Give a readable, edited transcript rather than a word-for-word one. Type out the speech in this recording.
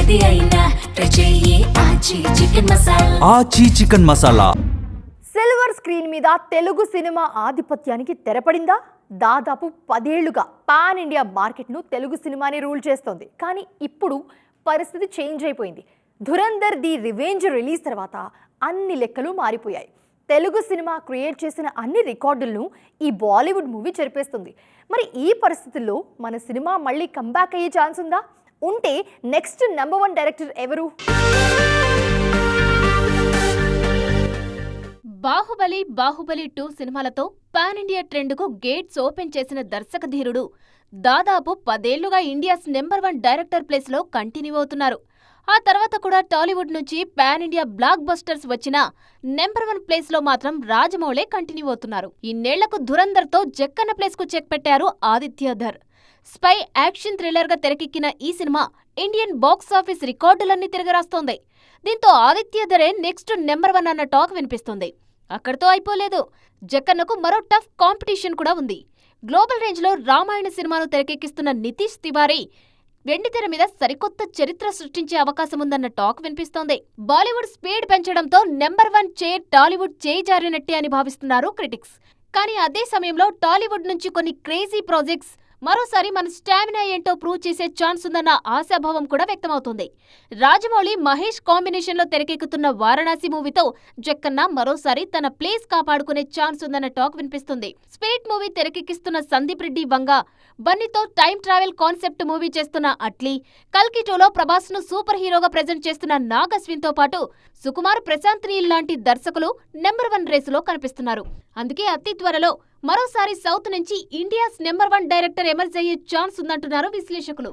ఏది అయినా ట్రై చెయ్యి ఆచి చికెన్ మసాలా. ఆచి చికెన్ మసాలా. సిల్వర్ స్క్రీన్ మీద తెలుగు సినిమా ఆధిపత్యానికి తెరపడిందా? దాదాపు 10 ఏళ్లుగా పాన్ ఇండియా మార్కెట్ను తెలుగు సినిమాని రూల్ చేస్తోంది. కానీ ఇప్పుడు పరిస్థితి చేంజ్ అయిపోయింది. ధురంధర్ ది రివెంజ్ రిలీజ్ తర్వాత అన్ని లెక్కలు మారిపోయాయి. తెలుగు సినిమా క్రియేట్ చేసిన అన్ని రికార్డులను ఈ బాలీవుడ్ మూవీ చెరిపేస్తుంది. మరి ఈ పరిస్థితుల్లో మన సినిమా మళ్ళీ కంబ్యాక్ అయ్యే ఛాన్స్ ఉందా? ఉంటే నెక్స్ట్ నంబర్ 1 డైరెక్టర్ ఎవరు? బాహుబలి 2 సినిమాలతో పాన్ ఇండియా ట్రెండ్కు గేట్స్ ఓపెన్ చేసిన దర్శకధీరుడు దాదాపు 10 ఏళ్లుగా ఇండియాస్ నెంబర్ 1 డైరెక్టర్ ప్లేస్లో కంటిన్యూ అవుతున్నారు. ఆ తర్వాత కూడా టాలీవుడ్ నుంచి పాన్ ఇండియా బ్లాక్ బస్టర్స్ వచ్చినా నెంబర్ 1 ప్లేస్లో మాత్రం రాజమౌళే కంటిన్యూ అవుతున్నారు. ఇన్నేళ్లకు ధురంధర్తో జక్కన్న ప్లేస్కు చెక్ పెట్టారు ఆదిత్యధర్. స్పై యాక్షన్ థ్రిల్లర్గా తెరకెక్కిన ఈ సినిమా ఇండియన్ బాక్సాఫీస్ రికార్డులన్నీ తిరగరాస్తోంది. దీంతో ఆదిత్యధరే నెక్స్ట్ నెంబర్ 1 అన్న టాక్ వినిపిస్తుంది. అక్కడితో అయిపోలేదు. జక్కన్నకు మరో టఫ్ కాంపిటీషన్ కూడా ఉంది. గ్లోబల్ రేంజ్లో రామాయణ సినిమాను తెరకెక్కిస్తున్న నితీష్ తివారీ వెండితెర మీద సరికొత్త చరిత్ర సృష్టించే అవకాశముందన్న టాక్ వినిపిస్తోంది. బాలీవుడ్ స్పీడ్ పెంచడంతో నెంబర్ 1 చైర్ టాలీవుడ్ చేయి జారినట్టే అని భావిస్తున్నారు క్రిటిక్స్. కానీ అదే సమయంలో టాలీవుడ్ నుంచి కొన్ని క్రేజీ ప్రాజెక్ట్స్ మరోసారి మన స్టామినా ఏంటో ప్రూవ్ చేసే ఛాన్స్ ఉందన్న ఆశాభావం కూడా వ్యక్తమవుతుంది. రాజమౌళి మహేష్ కాంబినేషన్లో తెరకెక్కుతున్న వారణాసి మూవీతో జక్కన్న మరోసారి తన ప్లేస్ కాపాడుకునే ఛాన్స్ ఉందన్న టాక్ వినిపిస్తుంది. Spirit movie తెరకెక్కిస్తున్న Sandeep Reddy Vanga, బన్నీతో time travel concept movie చేస్తున్న అట్లీ, కల్కి 2లో ప్రభాస్ ను సూపర్ హీరోగా ప్రెజెంట్ చేస్తున్న నాగ్ అశ్విన్ తో పాటు సుకుమార్, ప్రశాంత్ నీల్ లాంటి దర్శకులు నెంబర్ 1 రేసులో కనిపిస్తున్నారు. అందుకే అతి త్వరలో మరోసారి సౌత్ నుంచి ఇండియాస్ నెంబర్ 1 డైరెక్టర్ ఎమర్జ్ అయ్యే ఛాన్స్ ఉందంటున్నారు విశ్లేషకులు.